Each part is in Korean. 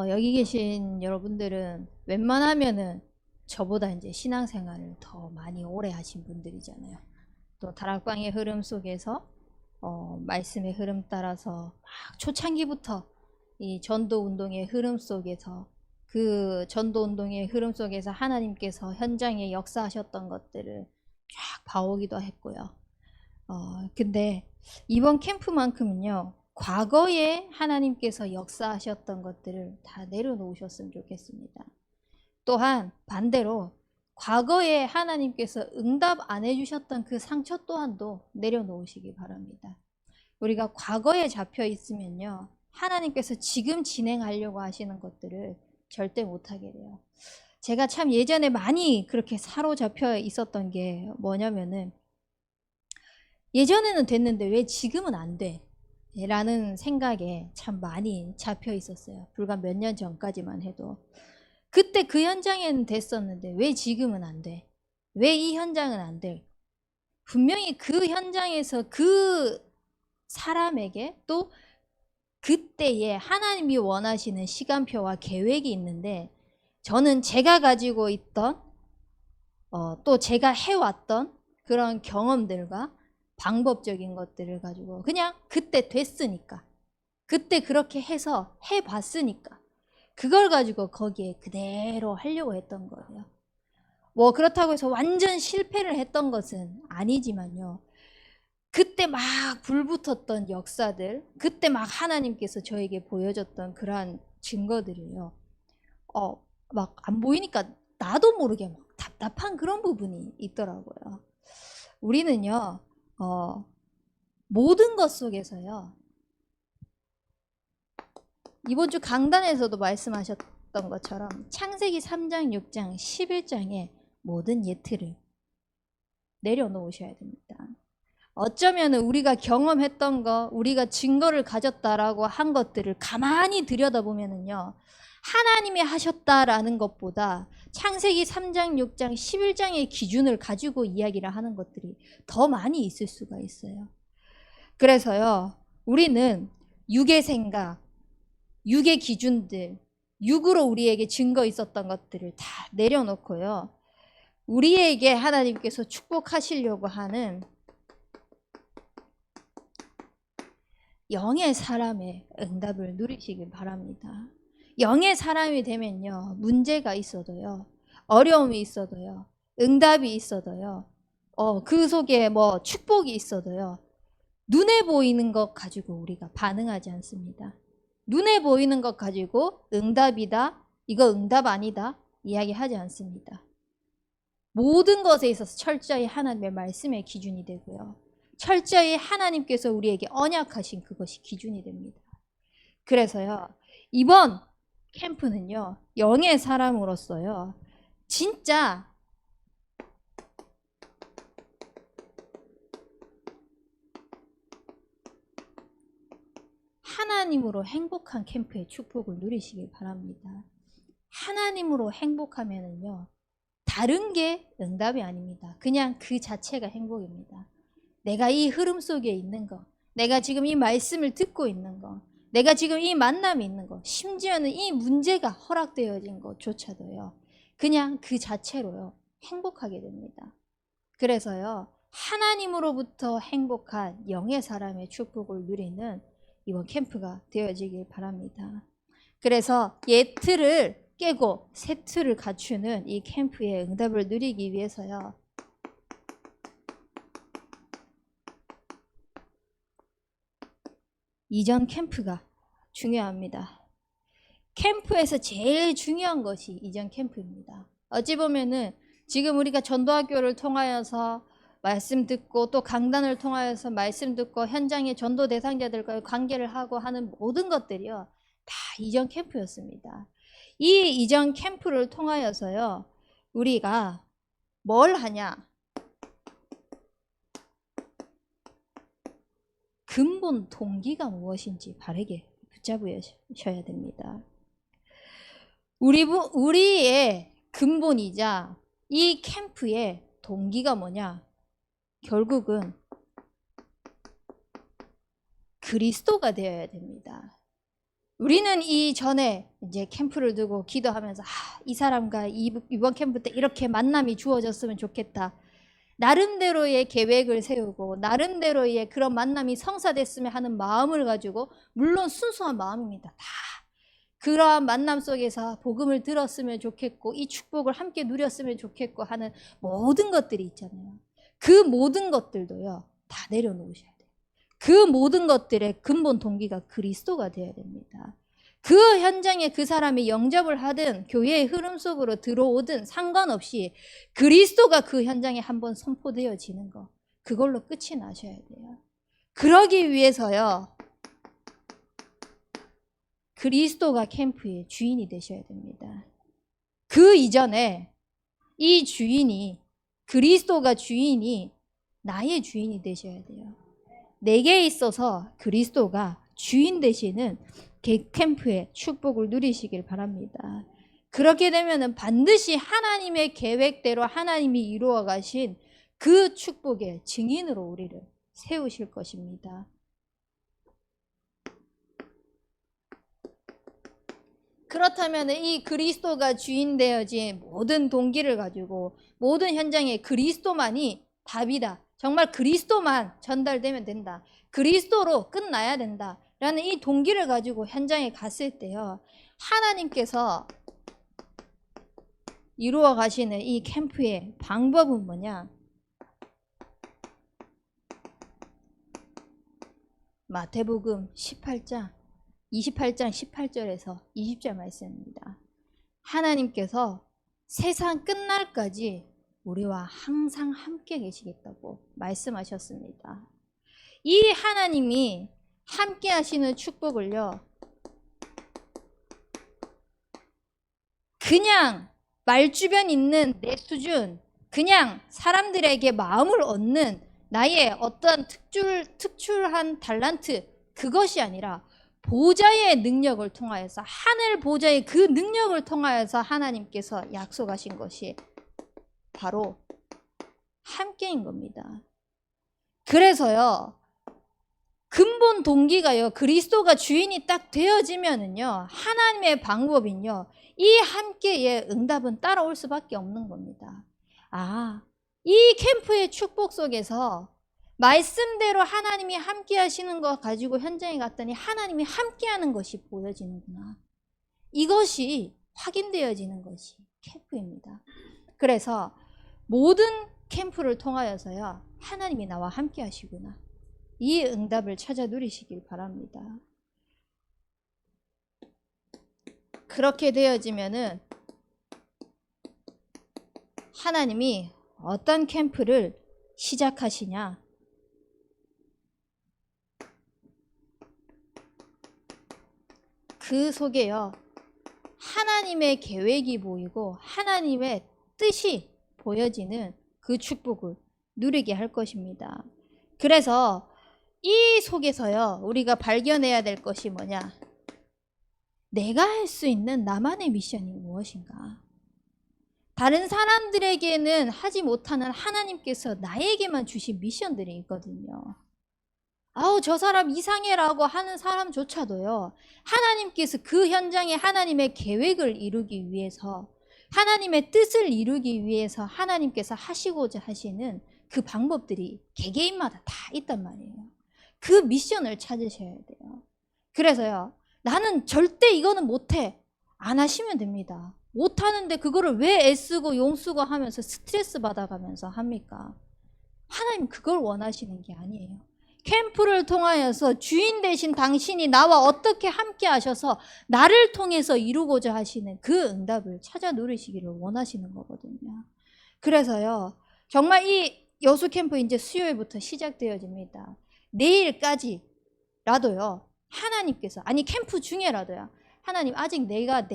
여기 계신 여러분들은 웬만하면은 저보다 이제 신앙생활을 더 많이 오래 하신 분들이잖아요. 또 다락방의 흐름 속에서 말씀의 흐름 따라서 막 초창기부터 이 전도 운동의 흐름 속에서 그 전도 운동의 흐름 속에서 하나님께서 현장에 역사하셨던 것들을 쫙 봐오기도 했고요. 근데 이번 캠프만큼은요, 과거에 하나님께서 역사하셨던 것들을 다 내려놓으셨으면 좋겠습니다. 또한 반대로 과거에 하나님께서 응답 안 해주셨던 그 상처 또한도 내려놓으시기 바랍니다. 우리가 과거에 잡혀 있으면요, 하나님께서 지금 진행하려고 하시는 것들을 절대 못하게 돼요. 제가 참 예전에 많이 그렇게 사로잡혀 있었던 게 뭐냐면은, 예전에는 됐는데 왜 지금은 안 돼? 라는 생각에 참 많이 잡혀 있었어요. 불과 몇 년 전까지만 해도. 그때 그 현장에는 됐었는데 왜 지금은 안 돼? 왜 이 현장은 안 돼? 분명히 그 현장에서 그 사람에게 또 그때에 하나님이 원하시는 시간표와 계획이 있는데, 저는 제가 가지고 있던 또 제가 해왔던 그런 경험들과 방법적인 것들을 가지고 그냥 그때 됐으니까, 그때 그렇게 해서 해봤으니까 그걸 가지고 거기에 그대로 하려고 했던 거예요. 뭐 그렇다고 해서 완전 실패를 했던 것은 아니지만요, 그때 막 불붙었던 역사들, 그때 막 하나님께서 저에게 보여줬던 그러한 증거들이요, 막 안 보이니까 나도 모르게 막 답답한 그런 부분이 있더라고요. 우리는요, 모든 것 속에서요, 이번 주 강단에서도 말씀하셨던 것처럼 창세기 3장, 6장, 11장의 모든 예틀을 내려놓으셔야 됩니다. 어쩌면 우리가 경험했던 거, 우리가 증거를 가졌다라고 한 것들을 가만히 들여다보면은요, 하나님이 하셨다라는 것보다 창세기 3장, 6장, 11장의 기준을 가지고 이야기를 하는 것들이 더 많이 있을 수가 있어요. 그래서요, 우리는 육의 생각, 육의 기준들, 육으로 우리에게 증거 있었던 것들을 다 내려놓고요, 우리에게 하나님께서 축복하시려고 하는 영의 사람의 응답을 누리시길 바랍니다. 영의 사람이 되면요, 문제가 있어도요, 어려움이 있어도요, 응답이 있어도요, 그 속에 뭐 축복이 있어도요, 눈에 보이는 것 가지고 우리가 반응하지 않습니다. 눈에 보이는 것 가지고 응답이다, 이거 응답 아니다 이야기하지 않습니다. 모든 것에 있어서 철저히 하나님의 말씀의 기준이 되고요, 철저히 하나님께서 우리에게 언약하신 그것이 기준이 됩니다. 그래서요, 이번 캠프는요, 영의 사람으로서요, 진짜 하나님으로 행복한 캠프의 축복을 누리시길 바랍니다. 하나님으로 행복하면은요, 다른 게 응답이 아닙니다. 그냥 그 자체가 행복입니다. 내가 이 흐름 속에 있는 거, 내가 지금 이 말씀을 듣고 있는 거, 내가 지금 이 만남이 있는 거, 심지어는 이 문제가 허락되어진 것조차도요, 그냥 그 자체로요, 행복하게 됩니다. 그래서요, 하나님으로부터 행복한 영의 사람의 축복을 누리는 이번 캠프가 되어지길 바랍니다. 그래서 예틀을 깨고 새 틀을 갖추는 이 캠프의 응답을 누리기 위해서요, 이전 캠프가 중요합니다. 캠프에서 제일 중요한 것이 이전 캠프입니다. 어찌 보면은 지금 우리가 전도학교를 통하여서 말씀 듣고 또 강단을 통하여서 말씀 듣고 현장의 전도 대상자들과 관계를 하고 하는 모든 것들이요, 다 이전 캠프였습니다. 이 이전 캠프를 통하여서요, 우리가 뭘 하냐? 근본 동기가 무엇인지 바르게 붙잡으셔야 됩니다. 우리의 근본이자 이 캠프의 동기가 뭐냐? 결국은 그리스도가 되어야 됩니다. 우리는 이전에 이제 캠프를 두고 기도하면서 이 사람과 이번 캠프 때 이렇게 만남이 주어졌으면 좋겠다. 나름대로의 계획을 세우고 나름대로의 그런 만남이 성사됐으면 하는 마음을 가지고, 물론 순수한 마음입니다. 다 그러한 만남 속에서 복음을 들었으면 좋겠고 이 축복을 함께 누렸으면 좋겠고 하는 모든 것들이 있잖아요. 그 모든 것들도요 다 내려놓으셔야 돼요. 그 모든 것들의 근본 동기가 그리스도가 되어야 됩니다. 그 현장에 그 사람이 영접을 하든 교회의 흐름 속으로 들어오든 상관없이 그리스도가 그 현장에 한번 선포되어지는 거, 그걸로 끝이 나셔야 돼요. 그러기 위해서요 그리스도가 캠프의 주인이 되셔야 됩니다. 그 이전에 이 주인이, 그리스도가 주인이 나의 주인이 되셔야 돼요. 내게 있어서 그리스도가 주인 되시는 캠프의 축복을 누리시길 바랍니다. 그렇게 되면 반드시 하나님의 계획대로 하나님이 이루어 가신 그 축복의 증인으로 우리를 세우실 것입니다. 그렇다면 이 그리스도가 주인 되어진 모든 동기를 가지고 모든 현장에 그리스도만이 답이다. 정말 그리스도만 전달되면 된다. 그리스도로 끝나야 된다. 라는 이 동기를 가지고 현장에 갔을 때요, 하나님께서 이루어 가시는 이 캠프의 방법은 뭐냐? 마태복음 28장 18절에서 20절 말씀입니다. 하나님께서 세상 끝날까지 우리와 항상 함께 계시겠다고 말씀하셨습니다. 이 하나님이 함께 하시는 축복을요, 그냥 말주변 있는 내 수준, 그냥 사람들에게 마음을 얻는 나의 어떤 특출한 달란트, 그것이 아니라 보좌의 능력을 통하여서, 하늘 보좌의 그 능력을 통하여서 하나님께서 약속하신 것이 바로 함께인 겁니다. 그래서요 근본 동기가요 그리스도가 주인이 딱 되어지면은요 하나님의 방법은요 이 함께의 응답은 따라올 수밖에 없는 겁니다. 이 캠프의 축복 속에서 말씀대로 하나님이 함께 하시는 거 가지고 현장에 갔더니 하나님이 함께 하는 것이 보여지는구나. 이것이 확인되어지는 것이 캠프입니다. 그래서 모든 캠프를 통하여서요 하나님이 나와 함께 하시구나, 이 응답을 찾아 누리시길 바랍니다. 그렇게 되어지면은 하나님이 어떤 캠프를 시작하시냐, 그 속에요 하나님의 계획이 보이고 하나님의 뜻이 보여지는 그 축복을 누리게 할 것입니다. 그래서 이 속에서요 우리가 발견해야 될 것이 뭐냐, 내가 할 수 있는 나만의 미션이 무엇인가. 다른 사람들에게는 하지 못하는 하나님께서 나에게만 주신 미션들이 있거든요. 저 사람 이상해라고 하는 사람조차도요 하나님께서 그 현장에 하나님의 계획을 이루기 위해서, 하나님의 뜻을 이루기 위해서 하나님께서 하시고자 하시는 그 방법들이 개개인마다 다 있단 말이에요. 그 미션을 찾으셔야 돼요. 그래서요 나는 절대 이거는 못해, 안 하시면 됩니다. 못하는데 그거를 왜 애쓰고 용쓰고 하면서 스트레스 받아가면서 합니까? 하나님 그걸 원하시는 게 아니에요. 캠프를 통하여서 주인 되신 당신이 나와 어떻게 함께 하셔서 나를 통해서 이루고자 하시는 그 응답을 찾아 누리시기를 원하시는 거거든요. 그래서요 정말 이 여수 캠프 이제 수요일부터 시작되어집니다. 내일까지라도요 하나님께서, 아니 캠프 중에라도요 하나님 아직 내가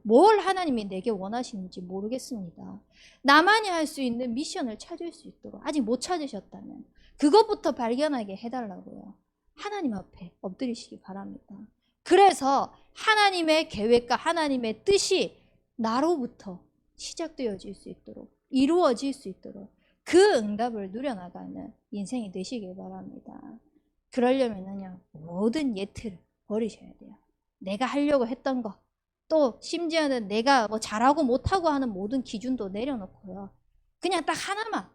뭘 하나님이 내게 원하시는지 모르겠습니다. 나만이 할 수 있는 미션을 찾을 수 있도록, 아직 못 찾으셨다면 그것부터 발견하게 해달라고요 하나님 앞에 엎드리시기 바랍니다. 그래서 하나님의 계획과 하나님의 뜻이 나로부터 시작되어질 수 있도록, 이루어질 수 있도록 그 응답을 누려나가는 인생이 되시길 바랍니다. 그러려면요 모든 예틀을 버리셔야 돼요. 내가 하려고 했던 거, 또 심지어는 내가 뭐 잘하고 못하고 하는 모든 기준도 내려놓고요. 그냥 딱 하나만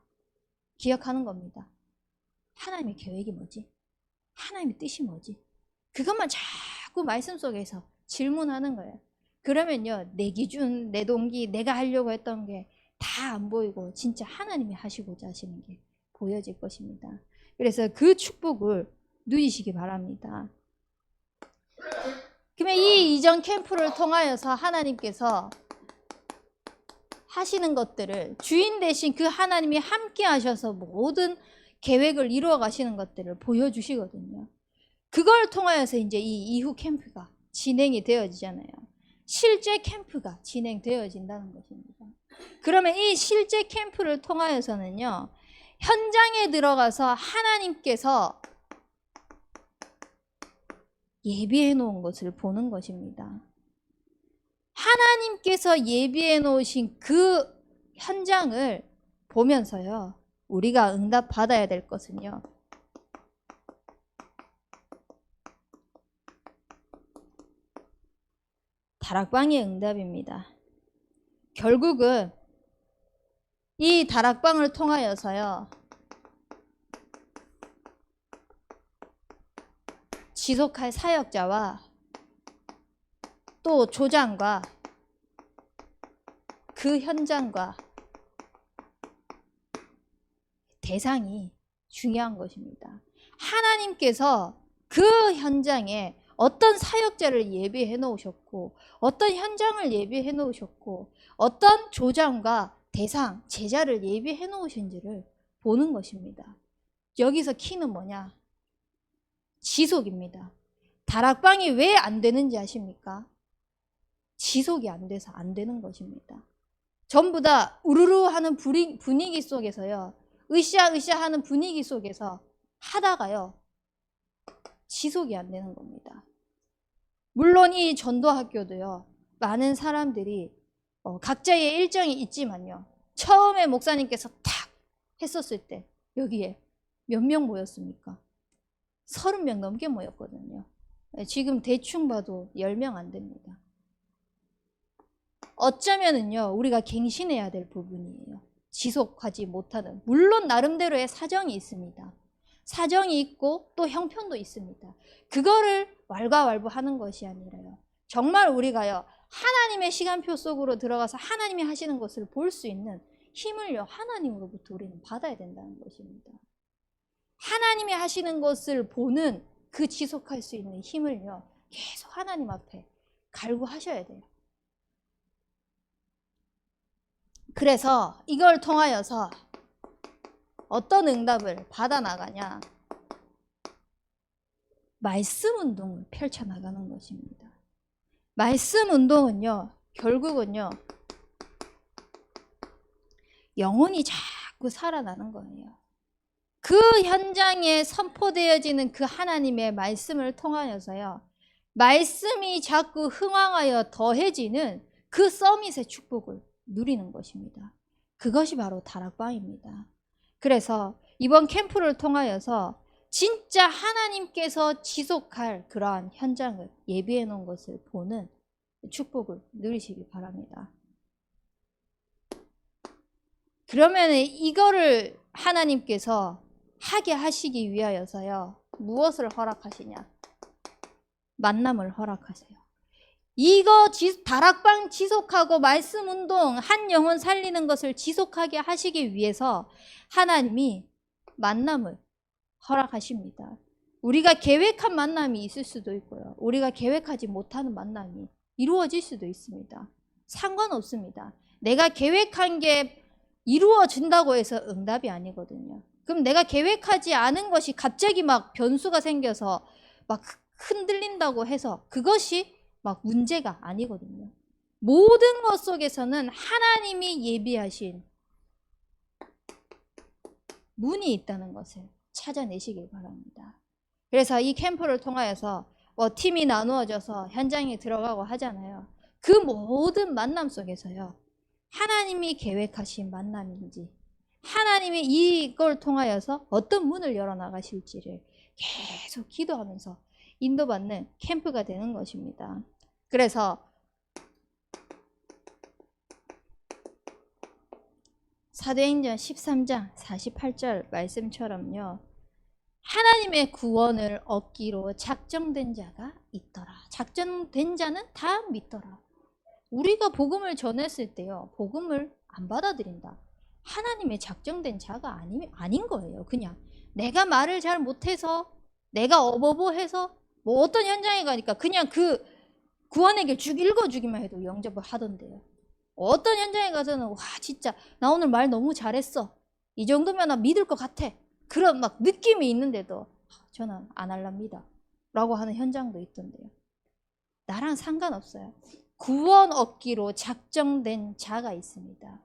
기억하는 겁니다. 하나님의 계획이 뭐지? 하나님의 뜻이 뭐지? 그것만 자꾸 말씀 속에서 질문하는 거예요. 그러면요, 내 기준, 내 동기, 내가 하려고 했던 게 다 안 보이고 진짜 하나님이 하시고자 하시는 게 보여질 것입니다. 그래서 그 축복을 누리시기 바랍니다. 그러면 이 이전 캠프를 통하여서 하나님께서 하시는 것들을, 주인 대신 그 하나님이 함께 하셔서 모든 계획을 이루어 가시는 것들을 보여주시거든요. 그걸 통하여서 이제 이 이후 캠프가 진행이 되어지잖아요. 실제 캠프가 진행되어진다는 것입니다. 그러면 이 실제 캠프를 통하여서는요, 현장에 들어가서 하나님께서 예비해 놓은 것을 보는 것입니다. 하나님께서 예비해 놓으신 그 현장을 보면서요, 우리가 응답 받아야 될 것은요, 다락방의 응답입니다. 결국은 이 다락방을 통하여서요, 지속할 사역자와 또 조장과 그 현장과 대상이 중요한 것입니다. 하나님께서 그 현장에 어떤 사역자를 예비해 놓으셨고, 어떤 현장을 예비해 놓으셨고, 어떤 조장과 대상, 제자를 예비해 놓으신지를 보는 것입니다. 여기서 키는 뭐냐? 지속입니다. 다락방이 왜 안 되는지 아십니까? 지속이 안 돼서 안 되는 것입니다. 전부 다 우르르 하는 분위기 속에서요, 으쌰으쌰 하는 분위기 속에서 하다가요, 지속이 안 되는 겁니다. 물론 이 전도학교도요, 많은 사람들이 각자의 일정이 있지만요, 처음에 목사님께서 탁 했었을 때 여기에 몇 명 모였습니까? 30명 넘게 모였거든요. 지금 대충 봐도 10명 안 됩니다. 어쩌면은요, 우리가 갱신해야 될 부분이에요. 지속하지 못하는. 물론 나름대로의 사정이 있습니다. 사정이 있고 또 형편도 있습니다. 그거를 왈가왈부하는 것이 아니라요, 정말 우리가요, 하나님의 시간표 속으로 들어가서 하나님이 하시는 것을 볼 수 있는 힘을요, 하나님으로부터 우리는 받아야 된다는 것입니다. 하나님이 하시는 것을 보는 그 지속할 수 있는 힘을요, 계속 하나님 앞에 갈구하셔야 돼요. 그래서 이걸 통하여서 어떤 응답을 받아 나가냐? 말씀 운동을 펼쳐 나가는 것입니다. 말씀 운동은요, 결국은요, 영혼이 자꾸 살아나는 거예요. 그 현장에 선포되어지는 그 하나님의 말씀을 통하여서요, 말씀이 자꾸 흥황하여 더해지는 그 서밋의 축복을 누리는 것입니다. 그것이 바로 다락방입니다. 그래서 이번 캠프를 통하여서 진짜 하나님께서 지속할 그러한 현장을 예비해 놓은 것을 보는 축복을 누리시기 바랍니다. 그러면 이거를 하나님께서 하게 하시기 위하여서요, 무엇을 허락하시냐? 만남을 허락하세요. 이거 다락방 지속하고 말씀 운동, 한 영혼 살리는 것을 지속하게 하시기 위해서 하나님이 만남을 허락하십니다. 우리가 계획한 만남이 있을 수도 있고요, 우리가 계획하지 못하는 만남이 이루어질 수도 있습니다. 상관없습니다. 내가 계획한 게 이루어진다고 해서 응답이 아니거든요. 그럼 내가 계획하지 않은 것이 갑자기 막 변수가 생겨서 막 흔들린다고 해서 그것이 막 문제가 아니거든요. 모든 것 속에서는 하나님이 예비하신 문이 있다는 것을 찾아내시길 바랍니다. 그래서 이 캠프를 통하여서 팀이 나누어져서 현장에 들어가고 하잖아요. 그 모든 만남 속에서요, 하나님이 계획하신 만남인지, 하나님이 이걸 통하여서 어떤 문을 열어나가실지를 계속 기도하면서 인도받는 캠프가 되는 것입니다. 그래서 사도행전 13장 48절 말씀처럼요. 하나님의 구원을 얻기로 작정된 자가 있더라. 작정된 자는 다 믿더라. 우리가 복음을 전했을 때요. 복음을 안 받아들인다. 하나님의 작정된 자가 아닌 거예요. 그냥 내가 말을 잘 못해서 내가 어버버해서 뭐 어떤 현장에 가니까 그냥 그 구원의 길 쭉 읽어주기만 해도 영접을 하던데요. 어떤 현장에 가서는 와 진짜 나 오늘 말 너무 잘했어. 이 정도면 나 믿을 것 같아. 그런 막 느낌이 있는데도 저는 안 할랍니다. 라고 하는 현장도 있던데요. 나랑 상관없어요. 구원 얻기로 작정된 자가 있습니다.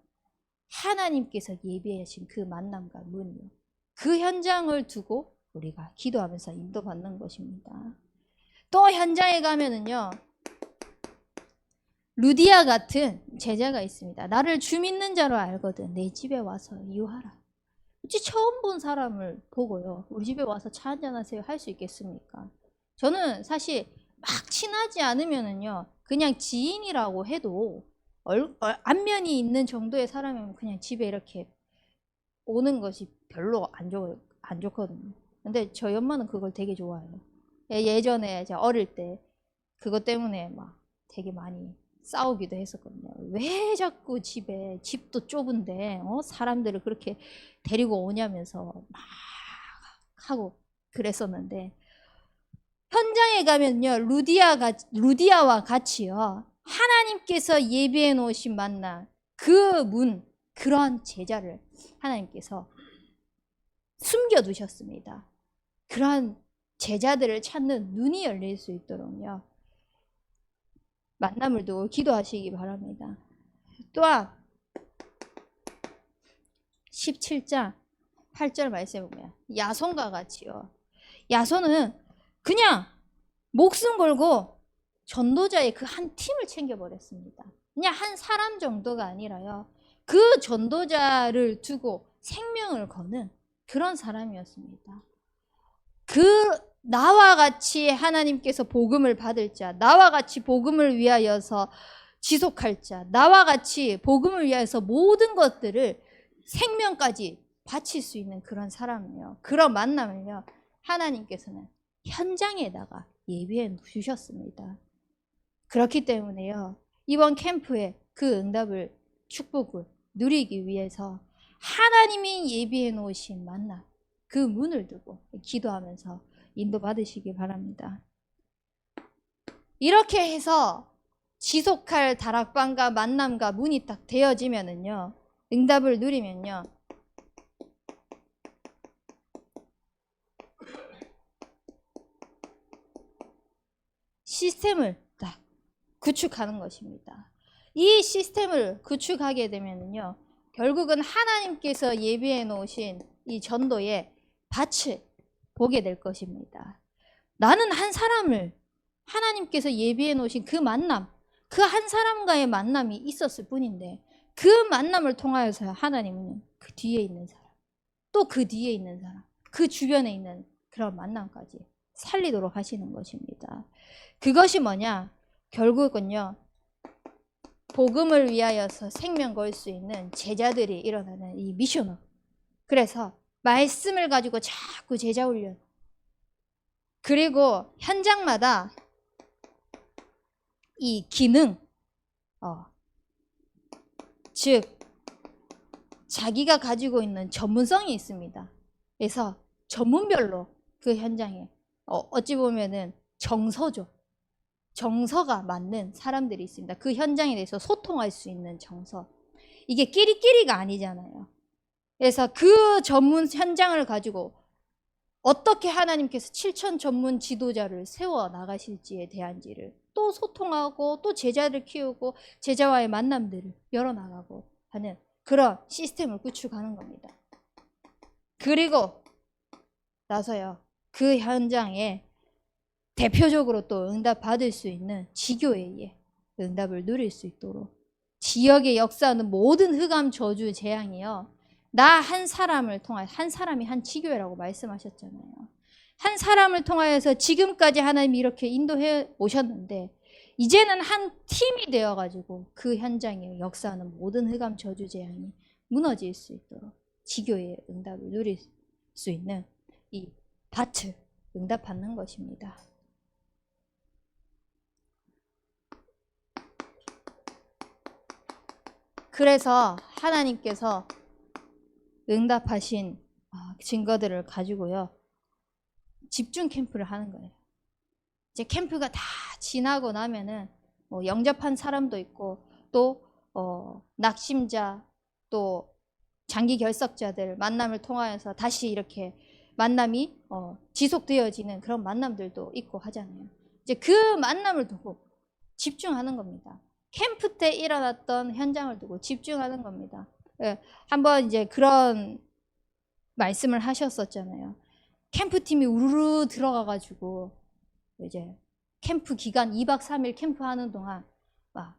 하나님께서 예비하신 그 만남과 문이요. 그 현장을 두고 우리가 기도하면서 인도받는 것입니다. 또 현장에 가면은요. 루디아 같은 제자가 있습니다. 나를 주 믿는 자로 알거든. 내 집에 와서 유하라. 어찌 처음 본 사람을 보고요. 우리 집에 와서 차 한잔 하세요 할 수 있겠습니까? 저는 사실 막 친하지 않으면은요. 그냥 지인이라고 해도 안면이 있는 정도의 사람이면 그냥 집에 이렇게 오는 것이 별로 안 좋거든요. 근데 저희 엄마는 그걸 되게 좋아해요. 예전에 제가 어릴 때 그것 때문에 막 되게 많이 싸우기도 했었거든요. 왜 자꾸 집도 좁은데 사람들을 그렇게 데리고 오냐면서 막 하고 그랬었는데 현장에 가면요. 루디아와 같이요. 하나님께서 예비해 놓으신 만남 그런 제자를 하나님께서 숨겨두셨습니다. 그러한 제자들을 찾는 눈이 열릴 수 있도록요. 만남을 두고 기도하시기 바랍니다. 또한 17장 8절 말씀에 보면 야손과 같이요. 야손은 그냥 목숨 걸고 전도자의 그 한 팀을 챙겨버렸습니다. 그냥 한 사람 정도가 아니라요. 그 전도자를 두고 생명을 거는 그런 사람이었습니다. 나와 같이 하나님께서 복음을 받을 자, 나와 같이 복음을 위하여서 지속할 자, 나와 같이 복음을 위하여서 모든 것들을 생명까지 바칠 수 있는 그런 사람이에요. 그런 만남을요. 하나님께서는 현장에다가 예비해 주셨습니다. 그렇기 때문에요. 이번 캠프에 그 응답을 축복을 누리기 위해서 하나님이 예비해 놓으신 만남 그 문을 두고 기도하면서 인도받으시기 바랍니다. 이렇게 해서 지속할 다락방과 만남과 문이 딱 되어지면은요. 응답을 누리면요. 시스템을 딱 구축하는 것입니다. 이 시스템을 구축하게 되면은요. 결국은 하나님께서 예비해 놓으신 이 전도의 밭을 보게 될 것입니다. 나는 한 사람을 하나님께서 예비해 놓으신 그 만남, 그 한 사람과의 만남이 있었을 뿐인데 그 만남을 통하여서 하나님은 그 뒤에 있는 사람, 또 그 뒤에 있는 사람, 그 주변에 있는 그런 만남까지 살리도록 하시는 것입니다. 그것이 뭐냐? 결국은요. 복음을 위하여서 생명 걸 수 있는 제자들이 일어나는 이 미션업. 그래서 말씀을 가지고 자꾸 제자 훈련. 그리고 현장마다 이 기능, 즉 자기가 가지고 있는 전문성이 있습니다. 그래서 전문별로 그 현장에 어찌 보면은 정서죠. 정서가 맞는 사람들이 있습니다. 그 현장에 대해서 소통할 수 있는 정서. 이게 끼리끼리가 아니잖아요. 그래서 그 전문 현장을 가지고 어떻게 하나님께서 7천 전문 지도자를 세워 나가실지에 대한지를 또 소통하고 또 제자를 키우고 제자와의 만남들을 열어나가고 하는 그런 시스템을 구축하는 겁니다. 그리고 나서요. 그 현장에 대표적으로 또 응답 받을 수 있는 지교회에 응답을 누릴 수 있도록 지역에 역사하는 모든 흑암 저주 재앙이요. 나 한 사람을 통해 한 사람이 한 지교회라고 말씀하셨잖아요. 한 사람을 통하여서 지금까지 하나님이 이렇게 인도해 오셨는데 이제는 한 팀이 되어가지고 그 현장에 역사하는 모든 흑암 저주 재앙이 무너질 수 있도록 지교의 응답을 누릴 수 있는 이 밭을 응답받는 것입니다. 그래서 하나님께서 응답하신 증거들을 가지고요. 집중 캠프를 하는 거예요. 이제 캠프가 다 지나고 나면은 뭐 영접한 사람도 있고 또 낙심자 또 장기 결석자들 만남을 통하여서 다시 이렇게 만남이 지속되어지는 그런 만남들도 있고 하잖아요. 이제 그 만남을 두고 집중하는 겁니다. 캠프 때 일어났던 현장을 두고 집중하는 겁니다. 예, 한번 이제 그런 말씀을 하셨었잖아요. 캠프팀이 우르르 들어가가지고 이제 캠프 기간 2박 3일 캠프하는 동안 막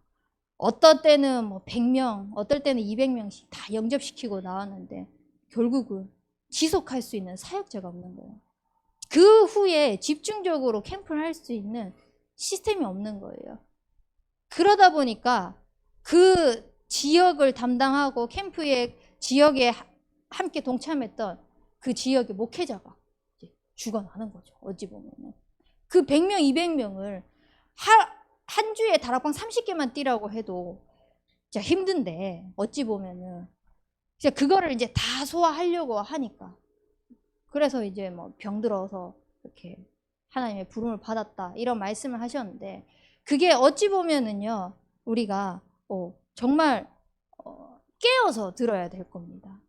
어떨 때는 뭐 100명, 어떨 때는 200명씩 다 영접시키고 나왔는데 결국은 지속할 수 있는 사역자가 없는 거예요. 그 후에 집중적으로 캠프를 할 수 있는 시스템이 없는 거예요. 그러다 보니까 그 지역을 담당하고 캠프의 지역에 함께 동참했던 그 지역의 목회자가 죽어나는 거죠. 어찌 보면은. 그 100명, 200명을 한 주에 다락방 30개만 뛰라고 해도 진짜 힘든데 어찌 보면은 이제 그거를 이제 다 소화하려고 하니까 그래서 이제 뭐 병들어서 이렇게 하나님의 부름을 받았다 이런 말씀을 하셨는데 그게 어찌 보면은요 우리가 정말 깨어서 들어야 될 겁니다.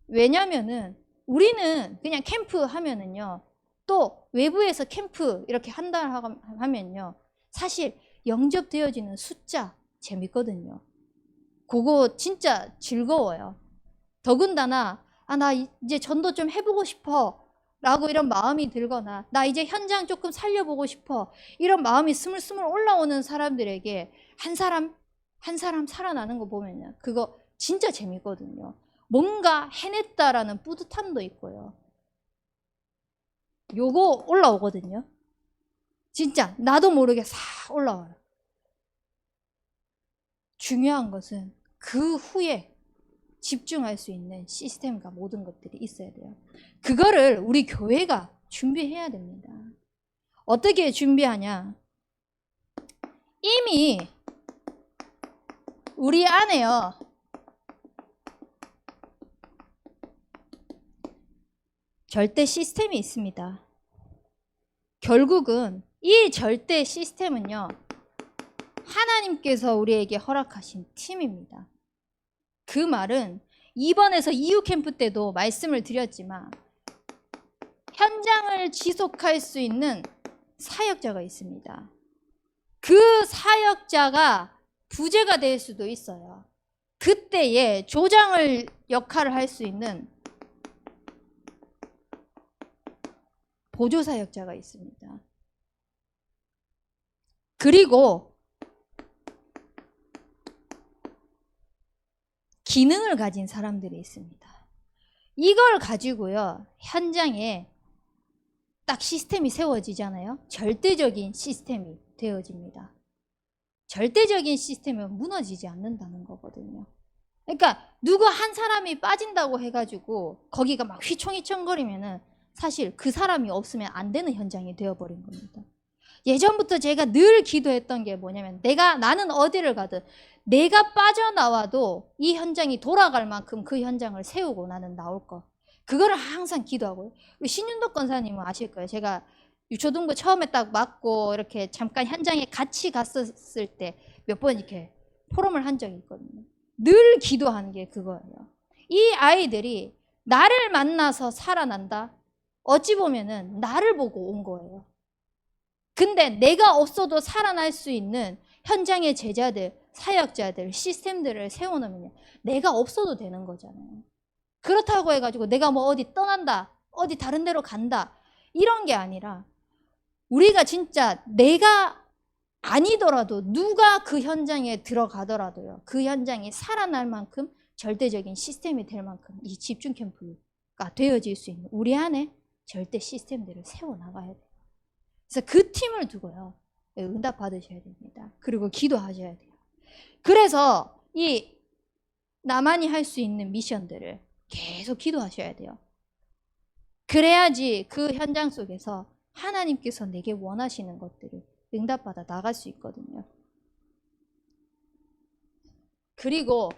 왜냐면은 우리는 그냥 캠프 하면은요 또 외부에서 캠프 이렇게 한다 하면요 사실 영접되어지는 숫자 재밌거든요. 그거 진짜 즐거워요. 더군다나 나 이제 전도 좀 해보고 싶어 라고 이런 마음이 들거나 나 이제 현장 조금 살려보고 싶어 이런 마음이 스물스물 올라오는 사람들에게 한 사람 살아나는 거 보면요 그거 진짜 재밌거든요. 뭔가 해냈다라는 뿌듯함도 있고요. 요거 올라오거든요. 진짜 나도 모르게 싹 올라와요. 중요한 것은 그 후에 집중할 수 있는 시스템과 모든 것들이 있어야 돼요. 그거를 우리 교회가 준비해야 됩니다. 어떻게 준비하냐? 이미 우리 안에요. 절대 시스템이 있습니다. 결국은 이 절대 시스템은요. 하나님께서 우리에게 허락하신 팀입니다. 그 말은 이번에서 이후 캠프 때도 말씀을 드렸지만 현장을 지속할 수 있는 사역자가 있습니다. 그 사역자가 부재가 될 수도 있어요. 그때에 조장을 역할을 할 수 있는 보조사역자가 있습니다. 그리고 기능을 가진 사람들이 있습니다. 이걸 가지고요 현장에 딱 시스템이 세워지잖아요. 절대적인 시스템이 되어집니다. 절대적인 시스템은 무너지지 않는다는 거거든요. 그러니까 누구 한 사람이 빠진다고 해가지고 거기가 막 휘청휘청거리면은 사실 그 사람이 없으면 안 되는 현장이 되어버린 겁니다. 예전부터 제가 늘 기도했던 게 뭐냐면 나는 어디를 가든 내가 빠져나와도 이 현장이 돌아갈 만큼 그 현장을 세우고 나는 나올 거. 그거를 항상 기도하고요. 우리 신윤덕 권사님은 아실 거예요. 제가 유초등부 처음에 딱 맞고 이렇게 잠깐 현장에 같이 갔었을 때 몇 번 이렇게 포럼을 한 적이 있거든요. 늘 기도하는 게 그거예요. 이 아이들이 나를 만나서 살아난다? 어찌 보면은 나를 보고 온 거예요. 근데 내가 없어도 살아날 수 있는 현장의 제자들, 사역자들, 시스템들을 세워놓으면 내가 없어도 되는 거잖아요. 그렇다고 해가지고 내가 뭐 어디 떠난다, 어디 다른 데로 간다 이런 게 아니라 우리가 진짜 내가 아니더라도 누가 그 현장에 들어가더라도요. 그 현장이 살아날 만큼 절대적인 시스템이 될 만큼 이 집중 캠프가 되어질 수 있는 우리 안에 절대 시스템들을 세워나가야 돼요. 그래서 그 팀을 두고요. 응답 받으셔야 됩니다. 그리고 기도하셔야 돼요. 그래서 이 나만이 할 수 있는 미션들을 계속 기도하셔야 돼요. 그래야지 그 현장 속에서 하나님께서 내게 원하시는 것들을 응답받아 나갈 수 있거든요. 그리고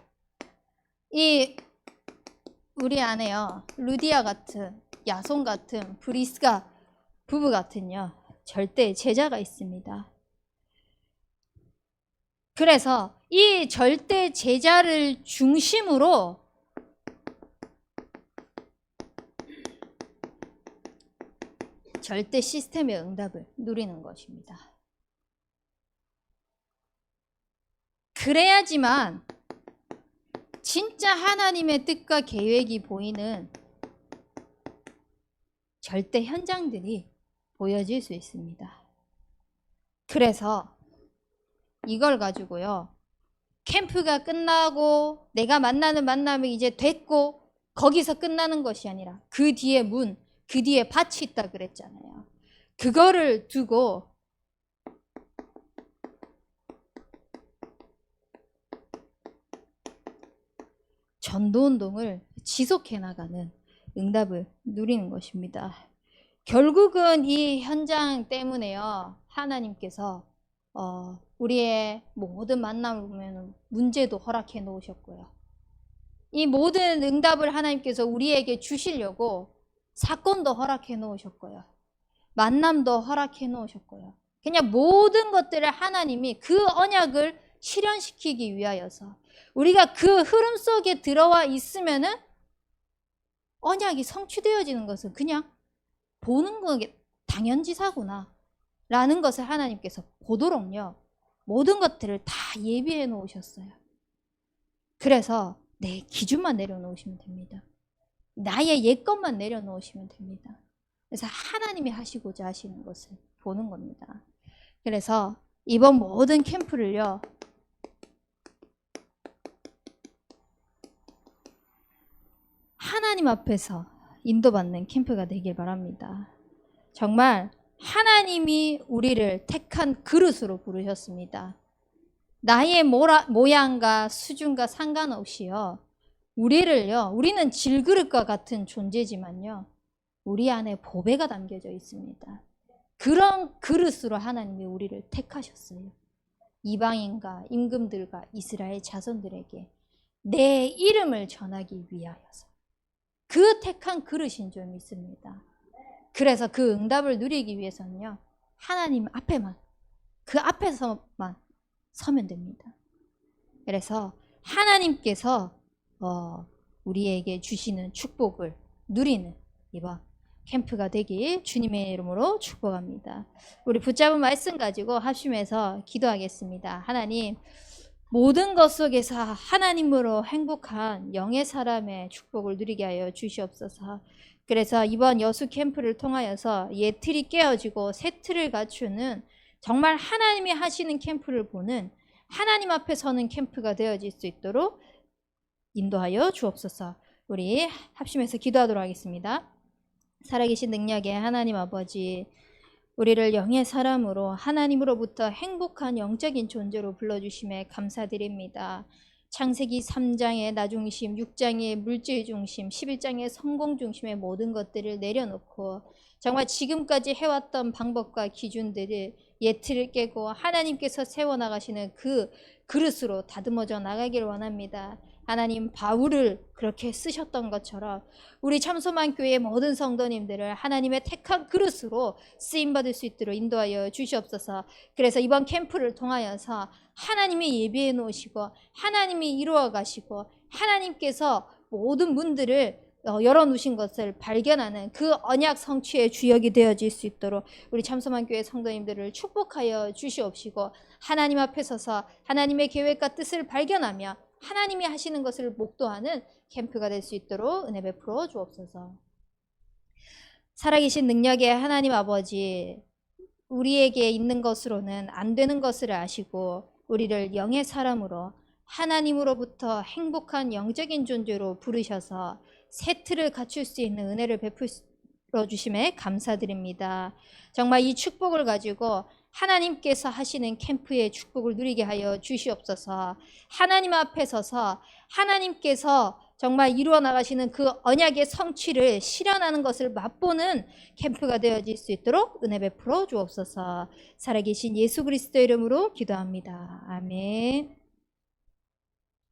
이 우리 안에요, 루디아 같은, 야손 같은, 브리스가 부부 같은요, 절대 제자가 있습니다. 그래서 이 절대 제자를 중심으로 절대 시스템의 응답을 누리는 것입니다. 그래야지만 진짜 하나님의 뜻과 계획이 보이는 절대 현장들이 보여질 수 있습니다. 그래서 이걸 가지고요, 캠프가 끝나고 내가 만나는 만남이 이제 됐고 거기서 끝나는 것이 아니라 그 뒤에 문, 그 뒤에 밭이 있다 그랬잖아요. 그거를 두고 전도운동을 지속해 나가는 응답을 누리는 것입니다. 결국은 이 현장 때문에요, 하나님께서 우리의 모든 만남을 보면 문제도 허락해 놓으셨고요, 이 모든 응답을 하나님께서 우리에게 주시려고 사건도 허락해 놓으셨고요, 만남도 허락해 놓으셨고요, 그냥 모든 것들을 하나님이 그 언약을 실현시키기 위하여서 우리가 그 흐름 속에 들어와 있으면은 언약이 성취되어지는 것은 그냥 보는 게 당연지사구나 라는 것을 하나님께서 보도록요, 모든 것들을 다 예비해 놓으셨어요. 그래서 내 기준만 내려놓으시면 됩니다. 나의 옛것만 내려놓으시면 됩니다. 그래서 하나님이 하시고자 하시는 것을 보는 겁니다. 그래서 이번 모든 캠프를요, 하나님 앞에서 인도받는 캠프가 되길 바랍니다. 정말 하나님이 우리를 택한 그릇으로 부르셨습니다. 나의 모양과 수준과 상관없이요, 우리는 질그릇과 같은 존재지만요, 우리 안에 보배가 담겨져 있습니다. 그런 그릇으로 하나님이 우리를 택하셨어요. 이방인과 임금들과 이스라엘 자손들에게 내 이름을 전하기 위하여서 그 택한 그릇인 줄 믿습니다. 그래서 그 응답을 누리기 위해서는요, 하나님 앞에만, 그 앞에서만 서면 됩니다. 그래서 하나님께서 우리에게 주시는 축복을 누리는 이번 캠프가 되길 주님의 이름으로 축복합니다. 우리 붙잡은 말씀 가지고 합심해서 기도하겠습니다. 하나님, 모든 것 속에서 하나님으로 행복한 영의 사람의 축복을 누리게 하여 주시옵소서. 그래서 이번 여수 캠프를 통하여서 옛 틀이 깨어지고 새 틀을 갖추는 정말 하나님이 하시는 캠프를 보는, 하나님 앞에 서는 캠프가 되어질 수 있도록 인도하여 주옵소서. 우리 합심해서 기도하도록 하겠습니다. 살아계신 능력의 하나님 아버지, 우리를 영의 사람으로 하나님으로부터 행복한 영적인 존재로 불러주심에 감사드립니다. 창세기 3장의 나 중심, 6장의 물질 중심, 11장의 성공 중심의 모든 것들을 내려놓고 정말 지금까지 해왔던 방법과 기준들을 예틀을 깨고 하나님께서 세워나가시는 그 그릇으로 다듬어져 나가기를 원합니다. 하나님, 바울을 그렇게 쓰셨던 것처럼 우리 참소만 교회의 모든 성도님들을 하나님의 택한 그릇으로 쓰임받을 수 있도록 인도하여 주시옵소서. 그래서 이번 캠프를 통하여서 하나님이 예비해 놓으시고 하나님이 이루어 가시고 하나님께서 모든 문들을 열어놓으신 것을 발견하는 그 언약 성취의 주역이 되어질 수 있도록 우리 참소만 교회 성도님들을 축복하여 주시옵시고, 하나님 앞에 서서 하나님의 계획과 뜻을 발견하며 하나님이 하시는 것을 목도하는 캠프가 될 수 있도록 은혜 베풀어 주옵소서. 살아계신 능력의 하나님 아버지, 우리에게 있는 것으로는 안 되는 것을 아시고 우리를 영의 사람으로 하나님으로부터 행복한 영적인 존재로 부르셔서 새 틀을 갖출 수 있는 은혜를 주심에 감사드립니다. 정말 이 축복을 가지고 하나님께서 하시는 캠프의 축복을 누리게 하여 주시옵소서. 하나님 앞에 서서 하나님께서 정말 이루어 나가시는 그 언약의 성취를 실현하는 것을 맛보는 캠프가 되어질 수 있도록 은혜 베풀어 주옵소서. 살아계신 예수 그리스도 이름으로 기도합니다. 아멘.